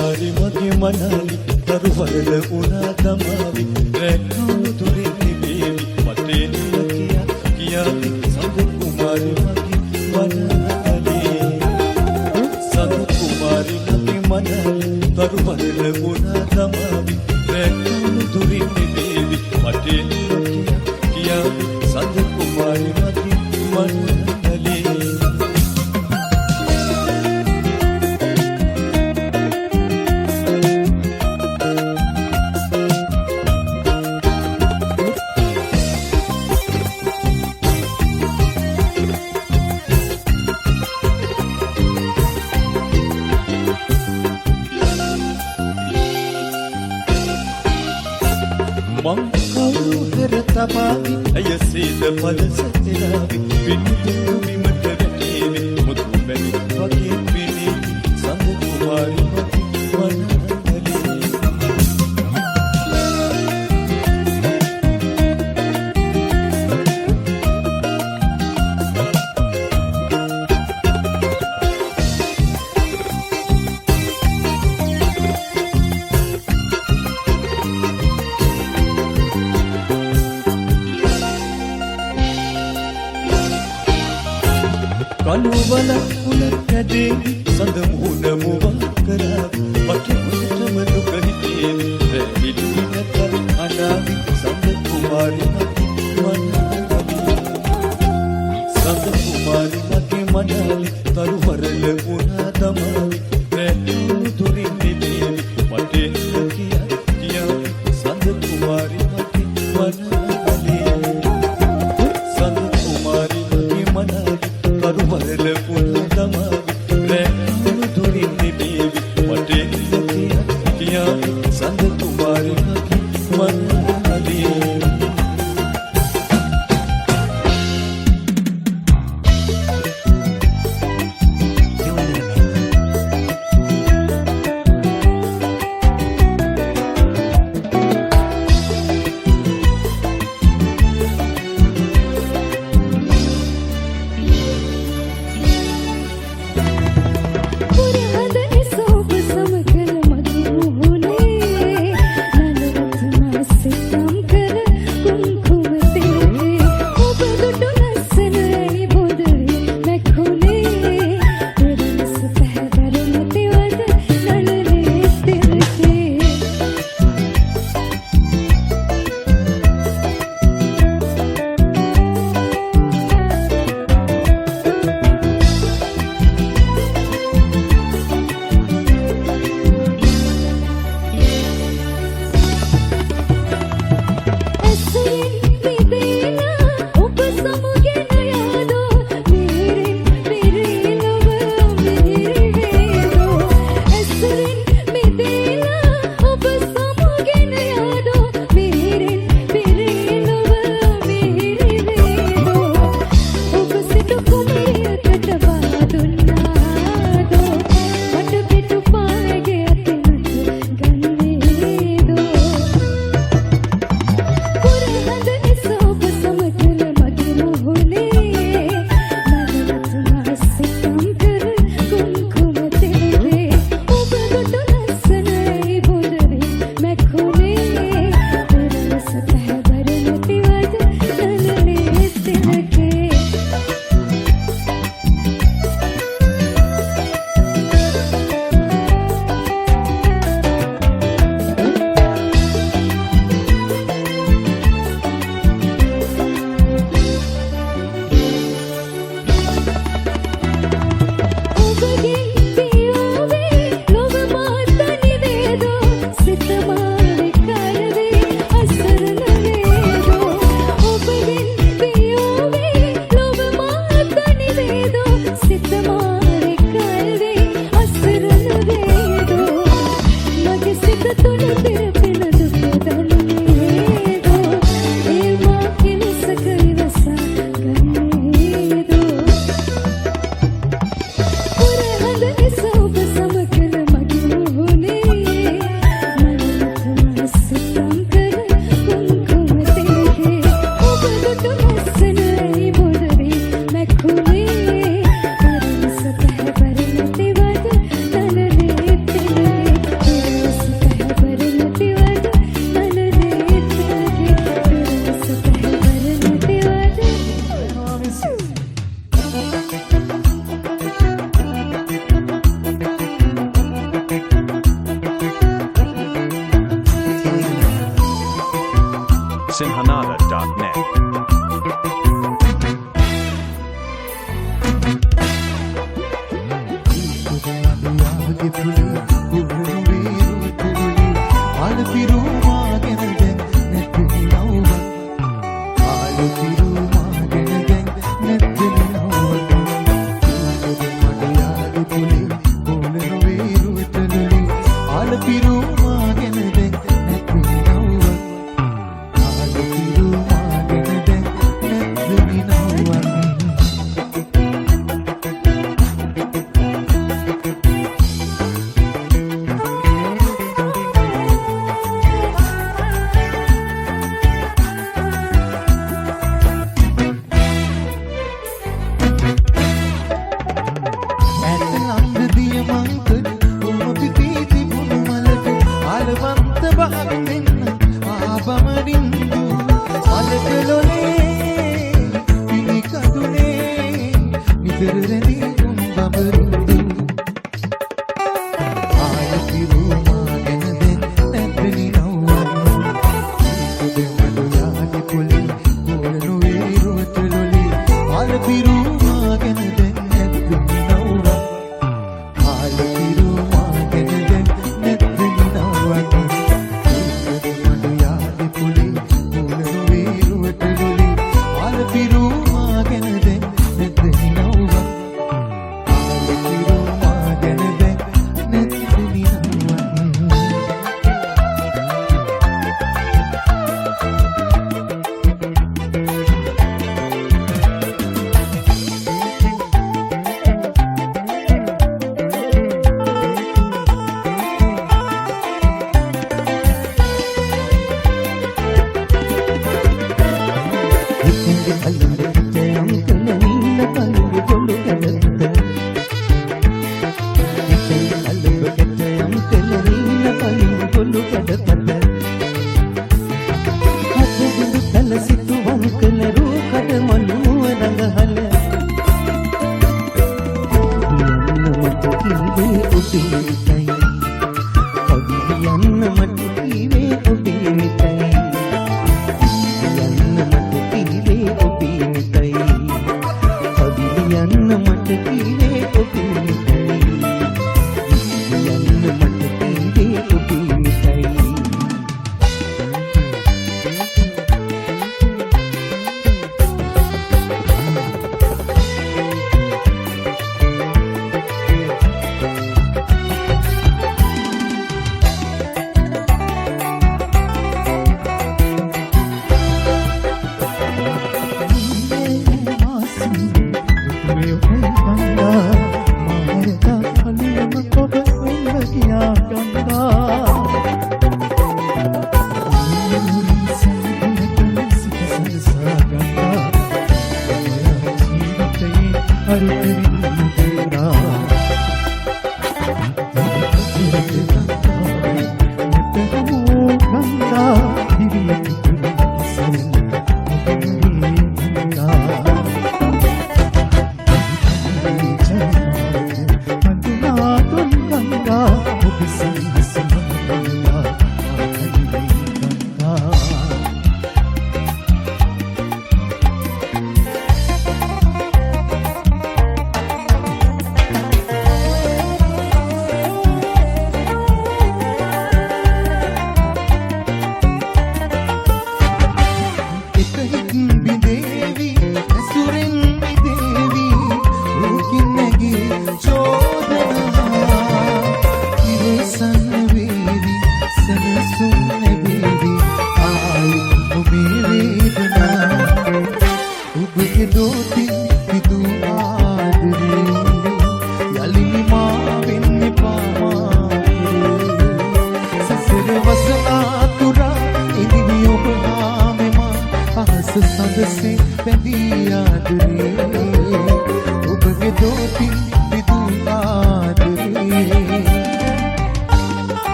කුමාරි මගේ මනාලි දරුවරල උනා තමාවි රැක්කෝ දුරින් නිබේවි මතේ නිය කියා සඳ කුමාරි මගේ මනාලි සඳ කුමාරි මගේ මනාලි දරුවරල උනා තමාවි රැක්කෝ දුරින් නිබේවි මතේ නිය කියා සඳ කුමාරි මගේ මනාලි තමාවි ඇය සීද පද සැතිලාවි පිණිතුරු බිමට වැටේවි මුතු බැලි වගේ පිණි සඳ කුමාරි මගේ මනාලි කළුවල කුල කැදේවි සඳ මුහුණ මුවන් කරාවි පටිමුටම දුක හිතේවි රැඳිලි නැත අනාවි සඳ කුමාරි මගේ මනාලි සඳ කුමාරි මගේ මනාලි තරුවරල වුණා තමාවි රැඳිලි දුරින් නිදේවි මටේ කියා සඳ කුමාරි මගේ මනාලි සඳ කුමාරි මගේ මනාලි කරුවරල පුණ්‍ය තමාවි රැක්කෝ දුරින් නිබේවි මටේ කියා සඳ කුමාරි මගේ මනාලි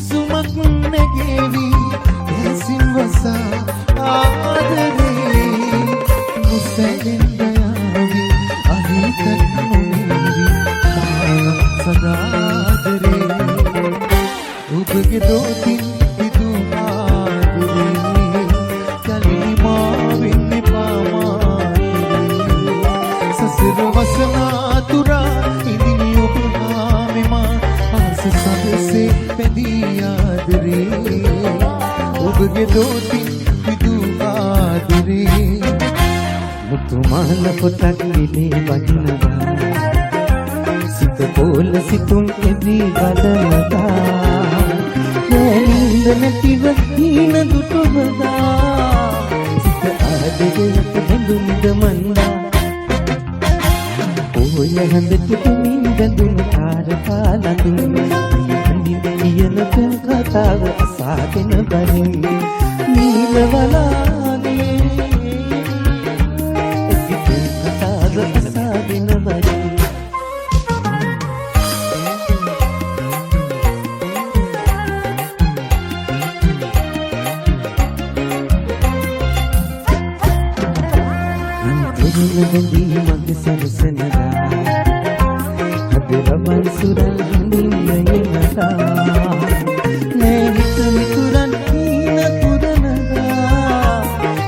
Sonata.net. වේවි ඇසින් වසා ආදරේ මුසැලෙන් යාවි අහිතත් නොවේවි මානම් සදාදරේ ඔබගේ දෝතින් විදු ආදරේ කලිමා වෙන්නේ පාමාදරේ සසර වසනා තුරා ඉදිනි ඔබ හාමෙමා ආස සදසේ පැදී ආදරේ ඔබගේ දෝතින් විදු ආදරේ මුතුමාල පොතක් විලේ වදිනවා සිත පොළ සිතුම් එදී බලනදා නෑනින්ද නැතිව හීන දුටුවදා සිත ආදරයට බැඳුම්ද මන්දා ඔය හඳට තුමින් බැඳුණු තාරකා ලඳුන් හඳින් කියන තෙල් කතාව අසාගෙන බලින් නීල වලාගේ ඔකේ කතාව අසාගෙන බලින් අන්තිමදී මගේ සරසනදා හදරවන් සුරල් හඳින් යනදා නේ හිත මිතුරන් හීන පුරනදා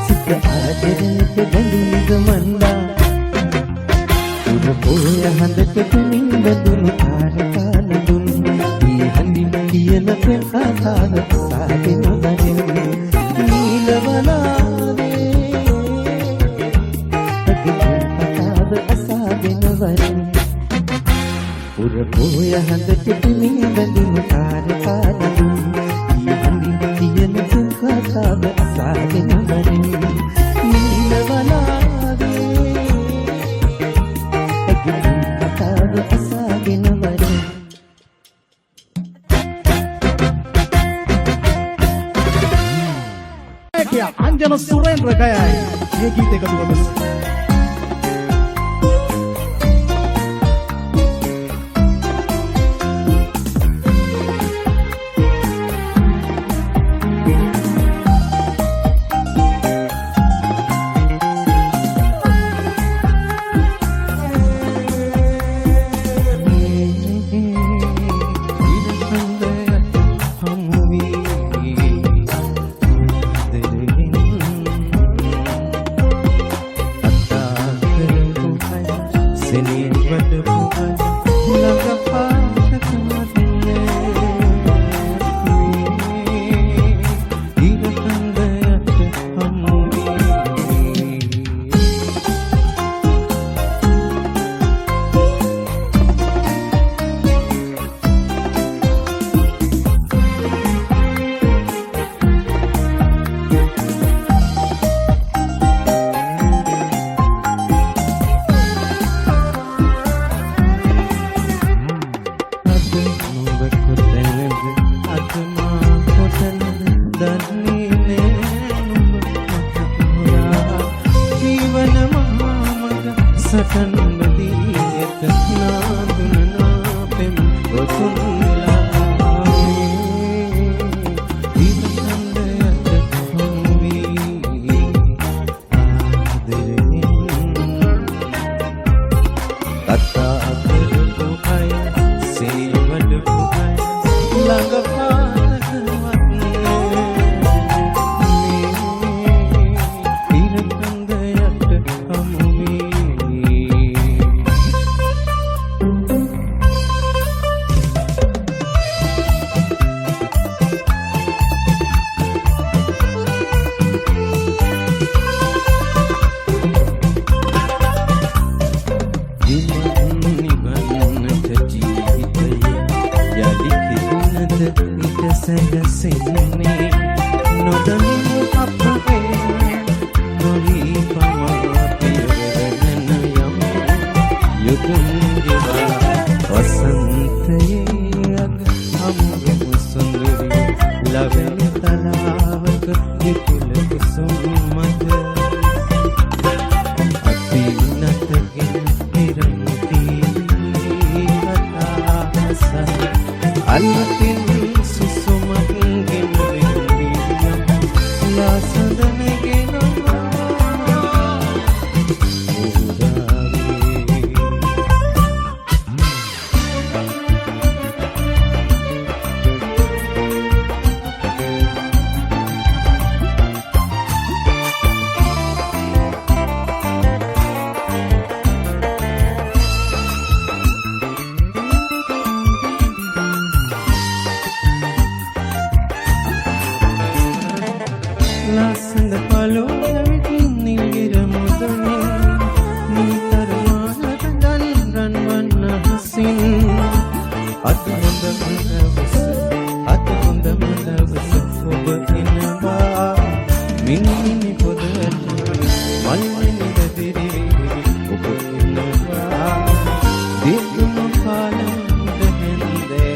සිත ආදරයට බැඳුම්ද මන්දා උඩ පොය හඳට තුමින් බැඳුණු තාරකා නඳුන් ඊ හඳින් කියන පෙර කතාව සාගෙන බලින් නීල වලාගේ පුරපෝය හඳට තුමින් බැඳුණු තාරකා නඳුන් ඊ හඳින් කියන කතාව අසාගෙන බලින් නීල වලාගේ කතාව අසාගෙන බලින් අංජන සුරේන්ද්‍ර ගයයි මේ ගීත එකතු කරමු. අල්පින් සුසුමක් ගෙනවෙන්න ලස්සන පළොවට නිල්ගිර මුදුනේ නීතරමාලට ගන් රන්වන්න හසින් අද හොඳම දවස ඔබ එනවා මිනිමිනි පොදට මල්මිනි දෙදිරි ඔබ එනවා දෙතුම පාලුද හෙන්දේ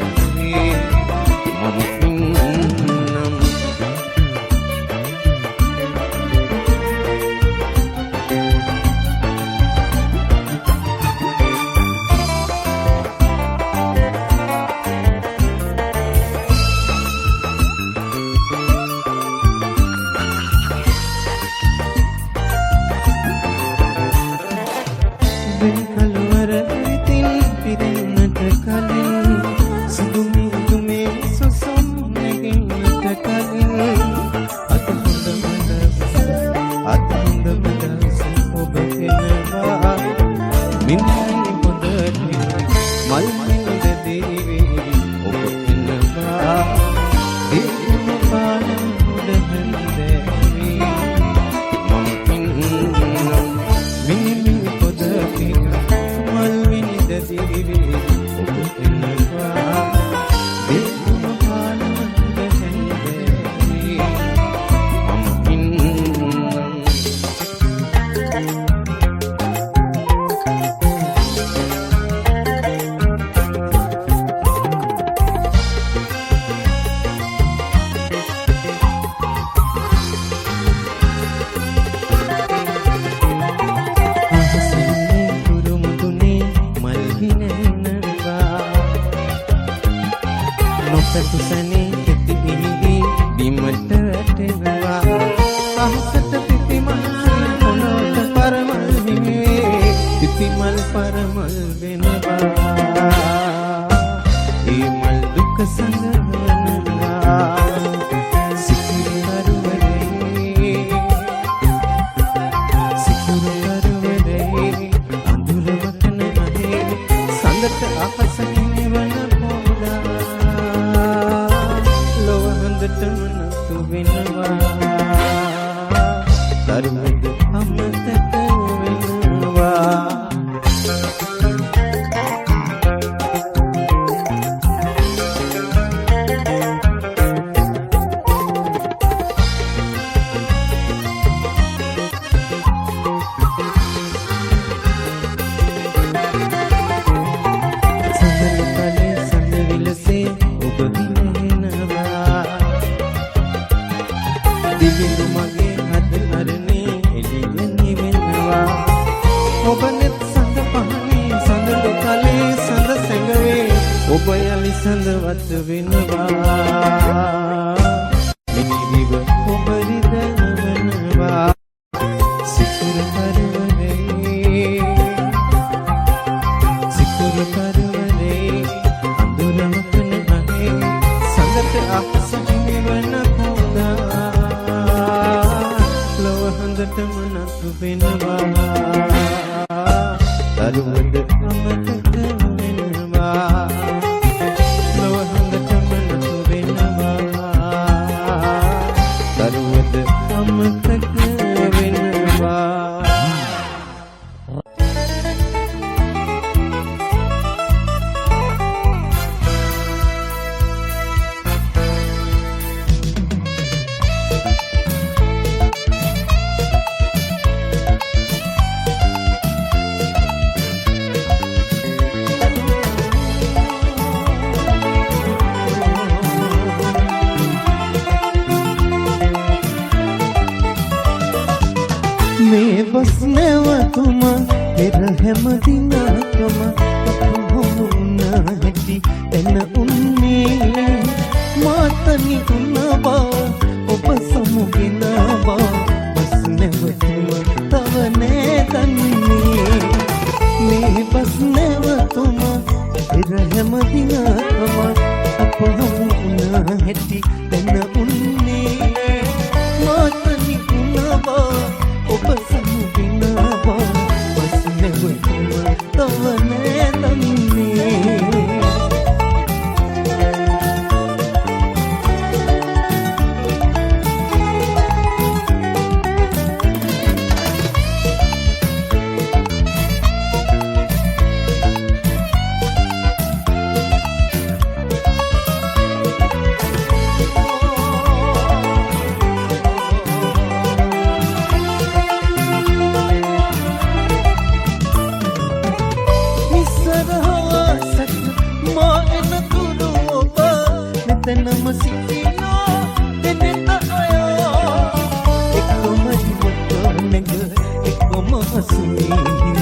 හිඳ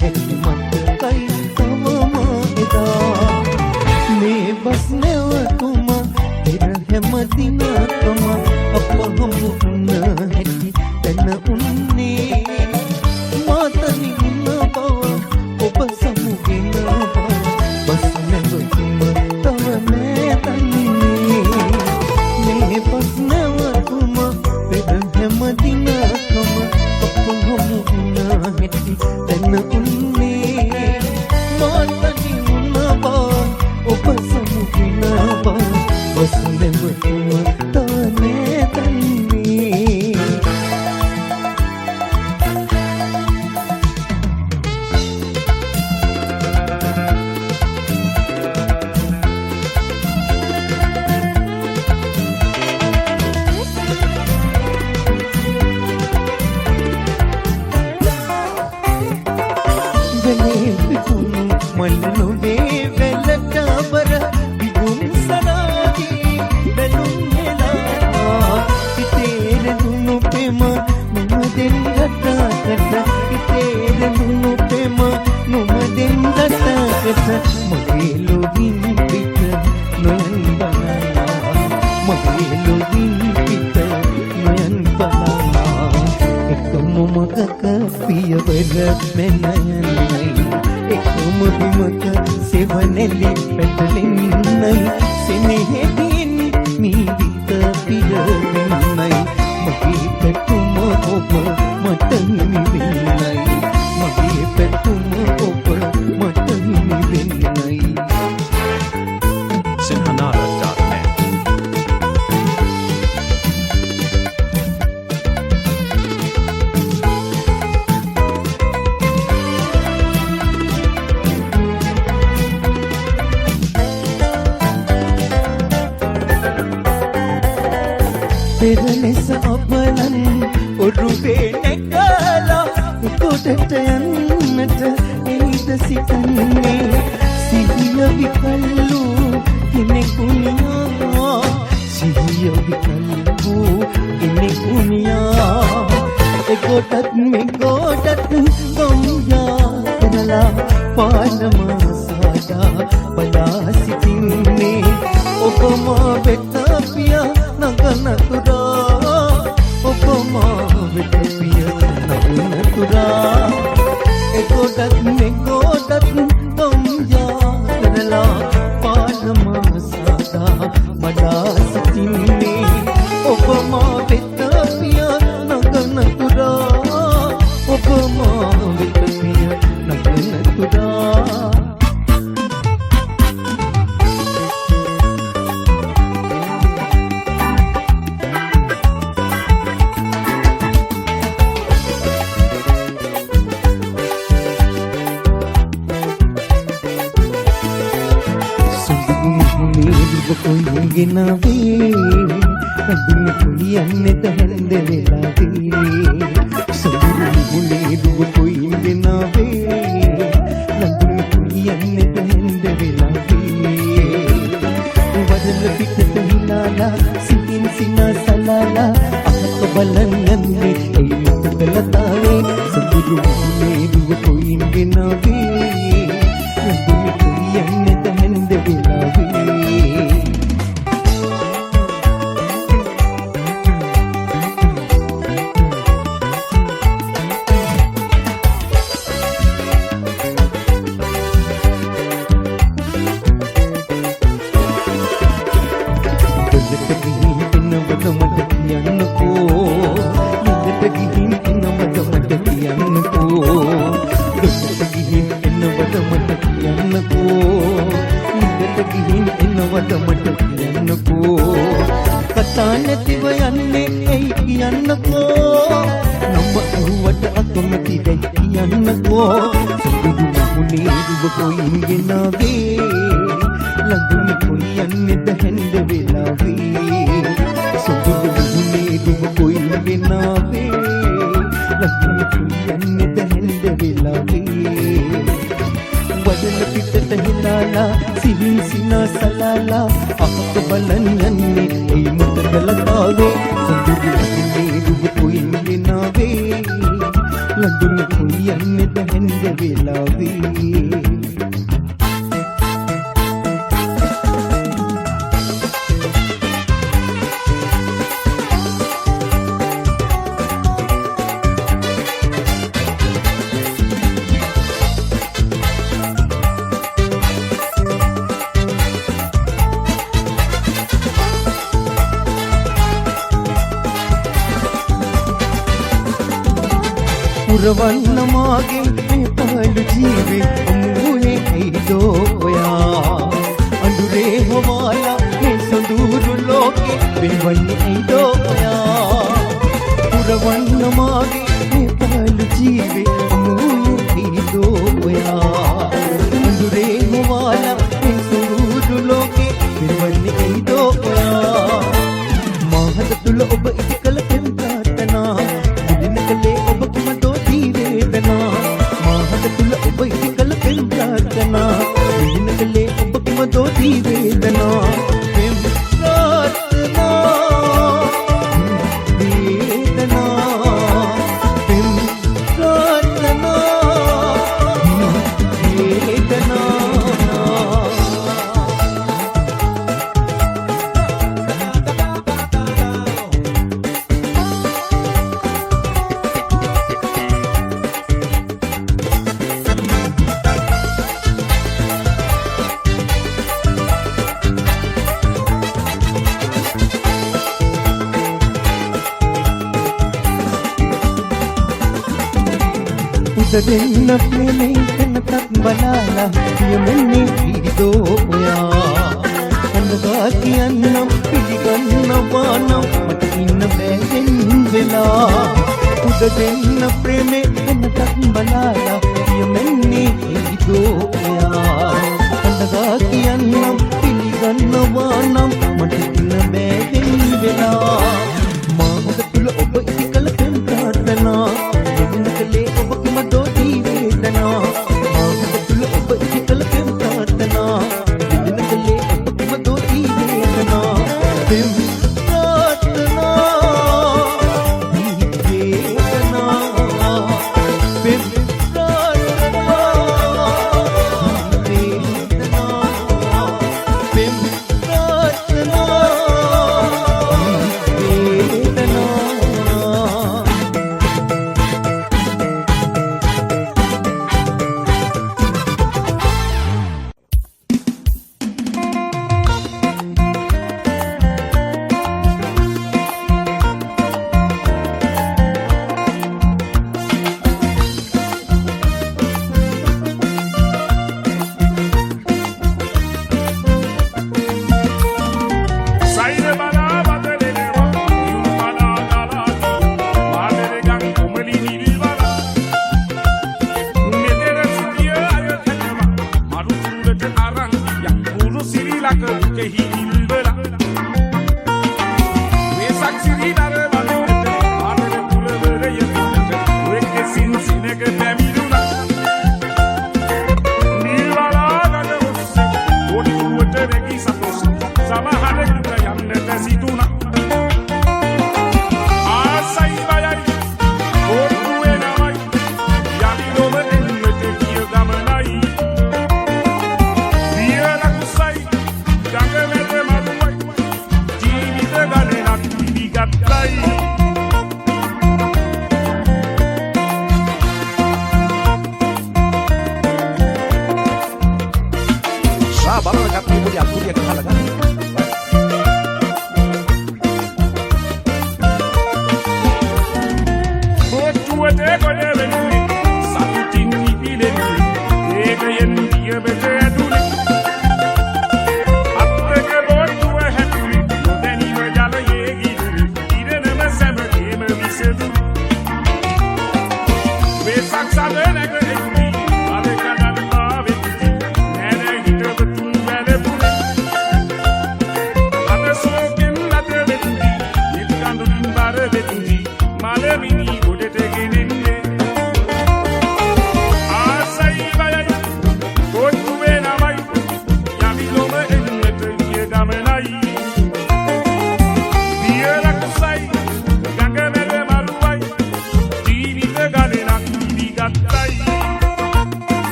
හැකි මතකයි තවම එදා මේ බස් නැවතුම පෙර හැම දිනකම අප හමු වුණ හැටි දැන උන්නේ මාතනි උන්න බව ඔබ සමුගෙන බව බස් නැවතුම තව නෑ තන්නේ මේ බස් නැවතුම පෙර හැම දිනකම අප හමු වුණ හැටි දැන උන්නේ මාතනි උන්න බව ඔබ සමුගෙන බව බස් නැවතුම තව නෑ තන්නේ මල්ලුවේ වෙලට බර විගුම් සරාදී බැලුම් හෙලා හිතේ දුන්නු පෙම නුමදෙන් ගතකට හිතේ දුන්නු පෙම නුමදෙන් ගතකට මගේ ලොවින් පිට නොයන් බලා මගේ ලොවින් පිට නොයන් බලා එකම මගක පියවර මෙන්නයි එකම බිමක සෙවනෙලි පැටලෙන්නයි සෙනෙහෙදින් මීවිත පිරවෙන්නයි මගේ පැතුම ඔබ මට හිමි වෙන්නයි මගේ පැතුම ඔබ මට හිමි වෙන්නයි Sinhanara.net පෙරලෙස අපලන් ඔරුවේ නැකලා උකොටට යන්නට එයිද සිතන්නේ සිහිය විකල්ලු කෙනෙකුනියා සිහිය විකල්ලු කෙනෙකුනියා එකොටත් මෙකොටත් ගොම්යා කරලා පානම සාදා බලා සිටින්නේ ඔබම වෙත පියා නගනතුරා ඔබම වෙත පියා නගනතුරා එකොටත් මෙකොටත් ගොම්යා කරලා පානම සාදා බලා සිටින්නේ ඔබම වෙත පියා නගනතුරා ඔබම වෙත පියා නගනතුරා ගෙනාවේ රඳුන කොයියන්නේද හැන්ද වෙලාවේ සඳුරු මුලේ දුව කොයින් ගෙනාවේ රඳුන කොයියන්නේද හැන්ද වෙලාවේ වදල පිටට හිනාලා සිතින් සිනා සලාලා අහක බලන් යන්නේ ඒ මුතලතාවේ සඳුරු මුලේ දුව කොයින් ගෙනාවේ රඳුන කොයියන්නේද හැන්ද වෙලාවේ කතා නැතිව යන්නේ ඇයි කියන්නකෝ නම අහුවට අකමැති දැයි කියන්නකෝ සුදුදු මුනේ දුව කොයින් ගෙනාවේ ළඟුනේ කොයියන්නේද හැන්ද වෙලාවේ සුදුදු මුනේ දුව කොයින් ගෙනාවේ ළඟුනේ කොයියන්නේද හැන්ද වෙලාවේ වදන පිටට හිනාලා සිහින් සිනා සලාලා අහක බලන් යන්නේ ඒ මුතලතාවේ සඳුරු මුනේ දුව කොයින් ගෙනාවේ ලඳුන කොලියන්නේද හැන්ද වෙලාවේ පුරවන්න මාගේ මේ පහළු ජීවේ අමුවේ ඇයිදෝ ඔයා අඳුරේ හොවාලා මේ සඳුරු ලෝකේ වෙනවන්නේ ඇයිදෝ ඔයා පුරවන්න මාගේ මේ පහළු ජීවේ අමුවේ ඇයිදෝ ඔයා අඳුරේ හොවාලා මේ සඳුරු ලෝකේ වෙනවන්නේ ඇයිදෝ ඔයා මහත තුල ඔබ ඉතිකල පෙම් ප්‍රාර්ථනා මුදින කලේ ඔබ කිමදෝ මහත තුල ඔබ ඉතිකල පෙම් ප්‍රාර්ථනා මුදින කලේ ඔබ කිමදෝ වේදනා පෙම් ප්‍රාර්ථනා වේදනා පෙම් ප්‍රාර්ථනා වේදනා දෙන්න ප්‍රේමේ කනතක් බලාලා කියමන්නේ හිරිදෝ ඔයා කන්දගා කියන්නම් පිළිගන්නවා නම් මට ඉන්න බැයෙන් වෙලා උද දෙන්න ප්‍රේමේ කනතක් බලාලා කියමන්නේ හිරිදෝ ඔයා කන්දගා කියන්නම් පිළිගන්නවා නම් මට ඉන්න බැයෙන් වෙලා මාහොත තුල ඔබ